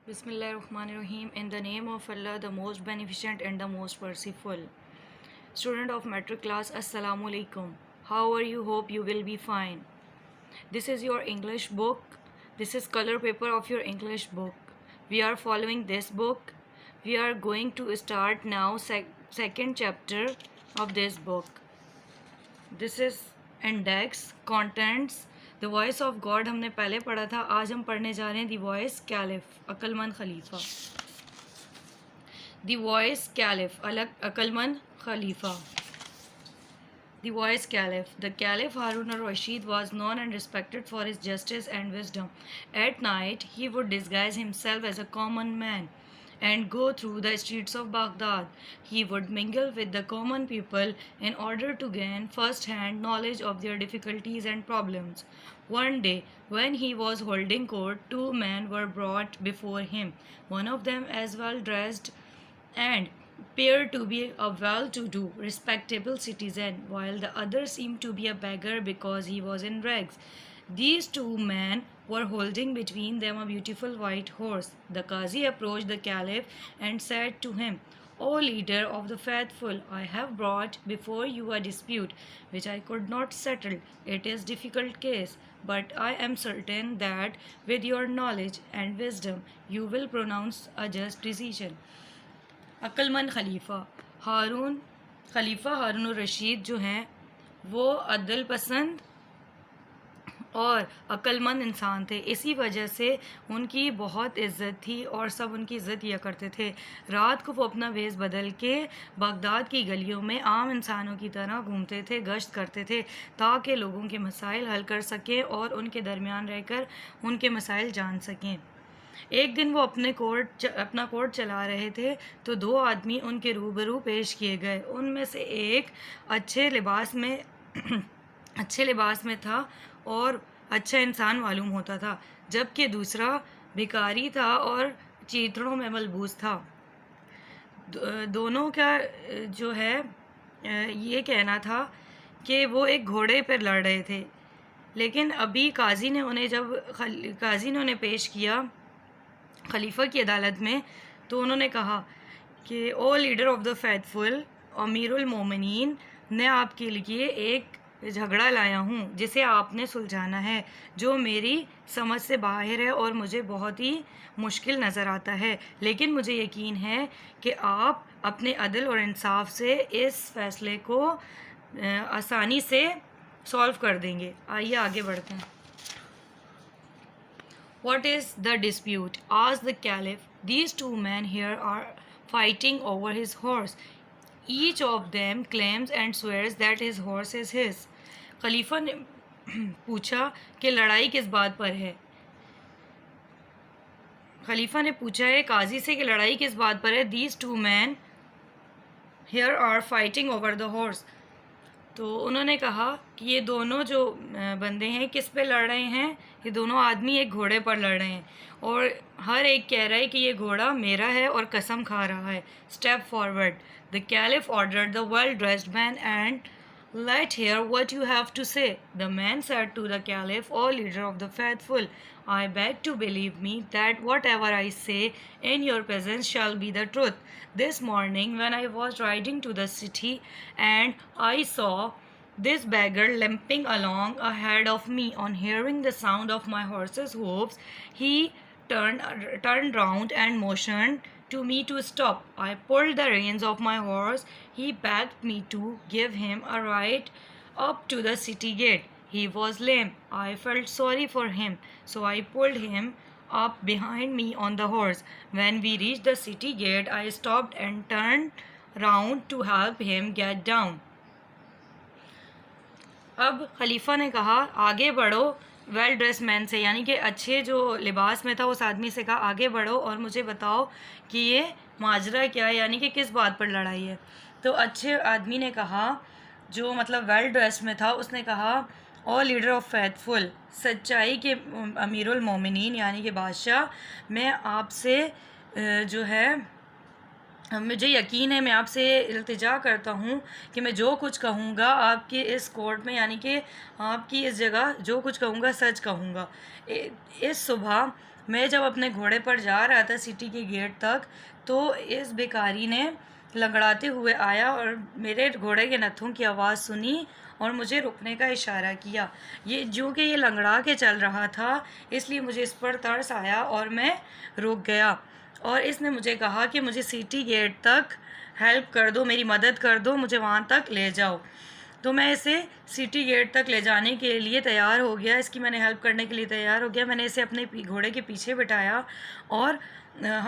Bismillahirrahmanirrahim. In the name of Allah, the most beneficent and the most merciful. Student of metric class, Assalamu alaikum. How are you? Hope you will be fine. This is your English book. This is color paper of your English book. We are following this book. We are going to start now second chapter of this book. This is index, contents. The voice of God हमने पहले पढ़ा था. आज हम पढ़ने जा रहे हैं द वॉइस कैलिफ, अक्लमंद खलीफा. द वॉइस कैलिफ, अक्लमंद खलीफा. The wise caliph. The caliph Harun al-Rashid was known and respected for his justice and wisdom. At night, he would disguise himself as a common man and go through the streets of Baghdad. He would mingle with the common people in order to gain first-hand knowledge of their difficulties and problems. One day, when he was holding court, two men were brought before him, one of them as well dressed and appeared to be a well-to-do, respectable citizen, while the other seemed to be a beggar because he was in rags. These two men were holding between them a beautiful white horse. The Qazi approached the Caliph and said to him, "O leader of the faithful, I have brought before you a dispute which I could not settle. It is a difficult case, but I am certain that with your knowledge and wisdom you will pronounce a just decision." अक्लमंद खलीफा हारून रशीद जो हैं वो अदल पसंद और अक्लमंद इंसान थे. इसी वजह से उनकी बहुत इज़्ज़त थी और सब उनकी इज़्ज़त किया करते थे. रात को वो अपना वेश बदल के बगदाद की गलियों में आम इंसानों की तरह घूमते थे, गश्त करते थे ताकि लोगों के मसाइल हल कर सकें और उनके दरमियान रहकर उनके मसाइल जान सकें. एक दिन वो अपना कोर्ट चला रहे थे तो दो आदमी उनके रूबरू पेश किए गए. उनमें से एक अच्छे लिबास में था और अच्छा इंसान मालूम होता था, जबकि दूसरा भिखारी था और चीतड़ों में मलबूस था. दोनों का जो है ये कहना था कि वो एक घोड़े पर लड़ रहे थे. लेकिन अभी काजी ने उन्हें पेश किया खलीफा की अदालत में, तो उन्होंने कहा कि ओ लीडर ऑफ द फैथफुल, अमीरुल मोमिनीन, मैं आपके लिए एक झगड़ा लाया हूँ जिसे आपने सुलझाना है, जो मेरी समझ से बाहर है और मुझे बहुत ही मुश्किल नज़र आता है. लेकिन मुझे यकीन है कि आप अपने अदल और इंसाफ से इस फैसले को आसानी से सॉल्व कर देंगे. आइए आगे बढ़ते हैं. What is the dispute? Asked the Caliph. These two men here are fighting over his horse. Each of them claims and swears that his horse is his. खलीफा ने पूछा कि लड़ाई किस बात पर है. खलीफा ने पूछा है काजी से कि लड़ाई किस बात पर है. These two men here are fighting over the horse. तो उन्होंने कहा कि ये दोनों जो बंदे हैं किस पे लड़ रहे हैं. ये दोनों आदमी एक घोड़े पर लड़ रहे हैं और हर एक कह रहा है कि ये घोड़ा मेरा है और कसम खा रहा है. Step forward. The caliph ordered the well dressed man and let hear what you have to say. The man said to the caliph, O leader of the faithful, I beg to believe me that whatever I say in your presence shall be the truth. This morning when I was riding to the city and I saw this beggar limping along ahead of me. On hearing the sound of my horse's hoofs, he turned round and motioned to me to stop. I pulled the reins of my horse. He begged me to give him a ride up to the city gate. He was lame. I felt sorry for him, so I pulled him up behind me on the horse. When we reached the city gate, I stopped and turned round to help him get down. अब खलीफा ने कहा आगे बढ़ो well dress man से, यानी कि अच्छे जो लिबास में था उस आदमी से कहा आगे बढ़ो और मुझे बताओ कि ये माजरा क्या है, यानी कि किस बात पर लड़ाई है. तो अच्छे आदमी ने कहा, जो मतलब वेल ड्रेस में था, उसने कहा ओ लीडर ऑफ फैथफुल, सच्चाई के अमीरुल मोमिनीन यानी कि बादशाह, मैं आपसे जो है मुझे यकीन है, मैं आपसे इल्तिजा करता हूँ कि मैं जो कुछ कहूँगा आपकी इस कोर्ट में, यानी कि आपकी इस जगह जो कुछ कहूँगा सच कहूँगा. इस सुबह मैं जब अपने घोड़े पर जा रहा था सिटी के गेट तक, तो इस भिखारी ने लंगड़ाते हुए आया और मेरे घोड़े के नथों की आवाज़ सुनी और मुझे रुकने का इशारा किया। ये जो कि ये लंगड़ा के चल रहा था, इसलिए मुझे इस पर तरस आया और मैं रुक गया। और इसने मुझे कहा कि मुझे सिटी गेट तक हेल्प कर दो, मेरी मदद कर दो, मुझे वहाँ तक ले जाओ। तो मैं इसे सिटी गेट तक ले जाने के लिए तैयार हो गया, इसकी मैंने हेल्प करने के लिए तैयार हो गया। मैंने इसे अपने घोड़े के पीछे बिठाया और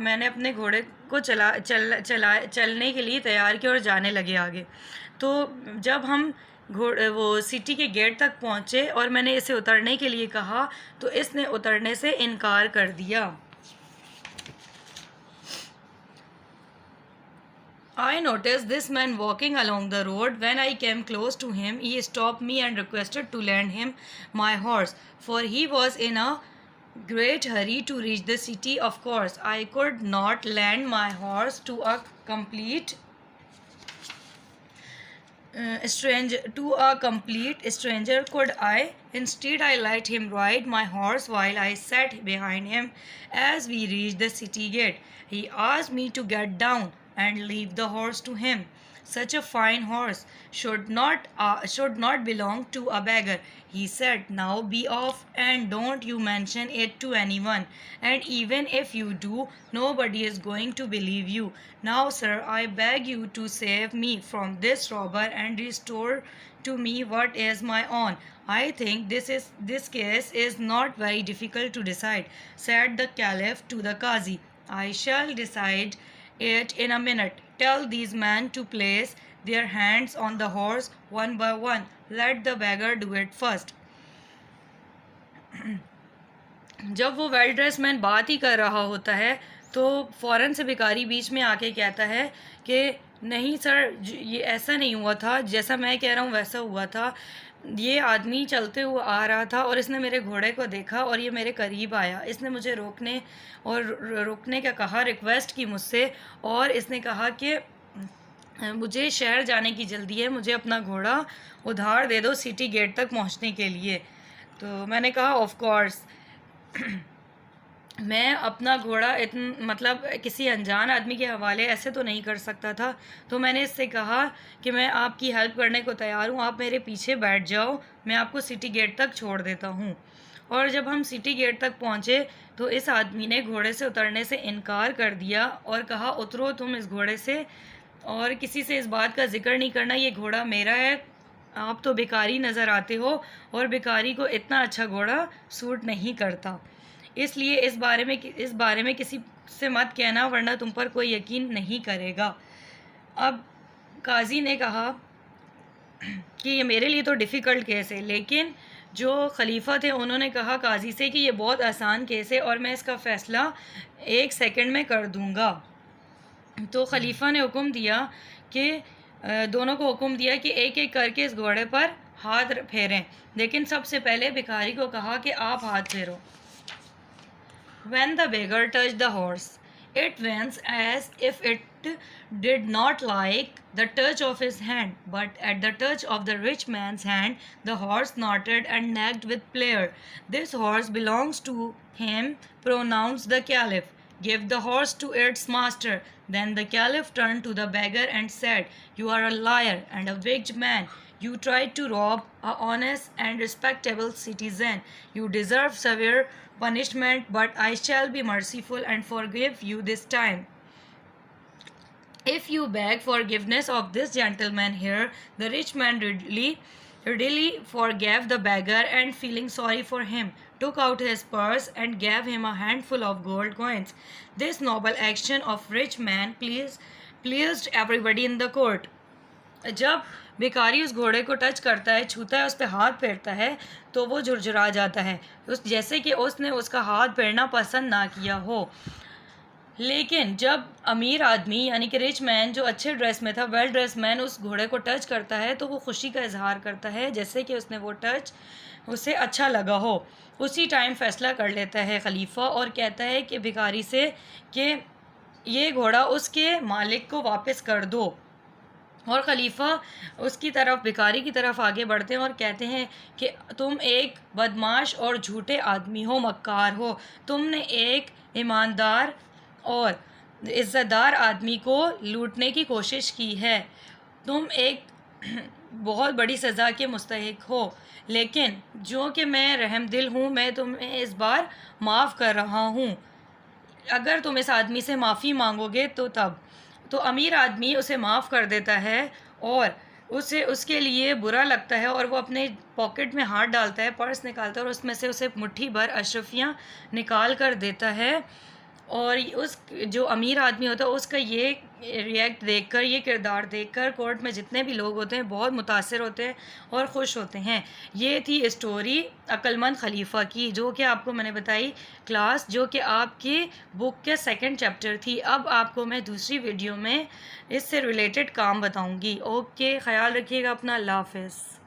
मैंने अपने घोड़े को चलने के लिए तैयार किया और जाने लगे आगे। तो जब हम वो सिटी के गेट तक पहुँचे और मैंने इसे उतरने के लिए कहा, तो इसने उतरने से इनकार कर दिया। I noticed this man walking along the road. When I came close to him, he stopped me and requested to lend him my horse, for he was in a great hurry to reach the city. Of course, I could not lend my horse to a complete stranger, could I? Instead, I let him ride my horse while I sat behind him. As we reached the city gate, he asked me to get down and leave the horse to him. Such a fine horse should not belong to a beggar, he said. Now be off and don't you mention it to anyone. And even if you do, nobody is going to believe you. Now, sir, I beg you to save me from this robber and restore to me what is my own. I think this case is not very difficult to decide, said the Caliph to the Qazi. I shall decide it in a minute. Tell these men to place their hands on the horse one by one. Let the beggar do it first. जब वो well dress man बात ही कर रहा होता है, तो फ़ौरन से भिखारी बीच में आके कहता है कि नहीं सर, ये ऐसा नहीं हुआ था, जैसा मैं कह रहा हूँ वैसा हुआ था। ये आदमी चलते हुए आ रहा था और इसने मेरे घोड़े को देखा और ये मेरे करीब आया। इसने मुझे रुकने का कहा, रिक्वेस्ट की मुझसे, और इसने कहा कि मुझे शहर जाने की जल्दी है, मुझे अपना घोड़ा उधार दे दो सिटी गेट तक पहुंचने के लिए। तो मैंने कहा ऑफ कोर्स, मैं अपना घोड़ा मतलब किसी अनजान आदमी के हवाले ऐसे तो नहीं कर सकता था। तो मैंने इससे कहा कि मैं आपकी हेल्प करने को तैयार हूँ, आप मेरे पीछे बैठ जाओ, मैं आपको सिटी गेट तक छोड़ देता हूँ। और जब हम सिटी गेट तक पहुँचे तो इस आदमी ने घोड़े से उतरने से इनकार कर दिया और कहा उतरो तुम इस घोड़े से और किसी से इस बात का जिक्र नहीं करना, ये घोड़ा मेरा है, आप तो भिखारी नज़र आते हो और भिखारी को इतना अच्छा घोड़ा सूट नहीं करता, इसलिए इस बारे में किसी से मत कहना, वरना तुम पर कोई यकीन नहीं करेगा। अब काजी ने कहा कि ये मेरे लिए तो डिफ़िकल्ट केस है, लेकिन जो खलीफा थे उन्होंने कहा काजी से कि ये बहुत आसान केस है और मैं इसका फ़ैसला 1 सेकंड में कर दूंगा। तो खलीफा ने हुक्म दिया कि दोनों को हुक्म दिया कि एक एक करके इस घोड़े पर हाथ फेरें, लेकिन सबसे पहले भिखारी को कहा कि आप हाथ फेरो। When the beggar touched the horse, it went as if it did not like the touch of his hand, but at the touch of the rich man's hand, the horse snorted and neighed with pleasure. This horse belongs to him, pronounced the Caliph. Give the horse to its master. Then the Caliph turned to the beggar and said, You are a liar and a wicked man. You tried to rob a honest and respectable citizen. You deserve severe punishment, but I shall be merciful and forgive you this time. If you beg forgiveness of this gentleman here, the rich man readily forgave the beggar, and feeling sorry for him, took out his purse and gave him a handful of gold coins. This noble action of rich man pleased everybody in the court. जब भिखारी उस घोड़े को touch करता है, छूता है, उस पर हाथ फेरता है, तो वो झुरझुरा जाता है, जैसे कि उसने उसका हाथ फेरना पसंद ना किया हो। लेकिन जब अमीर आदमी यानी कि रिच मैन जो अच्छे ड्रेस में था, वेल ड्रेस मैन, उस घोड़े को टच करता है तो वो खुशी का इजहार करता है जैसे कि उसने वो टच उसे अच्छा लगा हो। उसी टाइम फ़ैसला कर लेता है खलीफा और कहता है कि भिखारी से कि ये घोड़ा उसके मालिक को वापस कर दो। और खलीफा उसकी तरफ, भिखारी की तरफ आगे बढ़ते हैं और कहते हैं कि तुम एक बदमाश और झूठे आदमी हो, मक्कार हो। तुमने एक ईमानदार और इज़्ज़तदार आदमी को लूटने की कोशिश की है। तुम एक बहुत बड़ी सज़ा के मुस्तहिक हो। लेकिन जो कि मैं रहमदिल हूँ, मैं तुम्हें इस बार माफ़ कर रहा हूँ, अगर तुम इस आदमी से माफ़ी मांगोगे तो तब। तो अमीर आदमी उसे माफ़ कर देता है और उसे, उसके लिए बुरा लगता है और वो अपने पॉकेट में हाथ डालता है, पर्स निकालता है और उसमें से उसे मुट्ठी भर अशरफियाँ निकाल कर देता है। और उस जो अमीर आदमी होता है उसका ये रिएक्ट देखकर, ये किरदार देखकर कोर्ट में जितने भी लोग होते हैं बहुत मुतासिर होते हैं और ख़ुश होते हैं। ये थी स्टोरी अक्लमंद खलीफा की, जो कि आपको मैंने बताई क्लास, जो कि आपकी बुक के सेकंड चैप्टर थी। अब आपको मैं दूसरी वीडियो में इससे रिलेटेड काम बताऊंगी। ओके, ख्याल रखिएगा अपना। अल्लाह हाफ़िज़।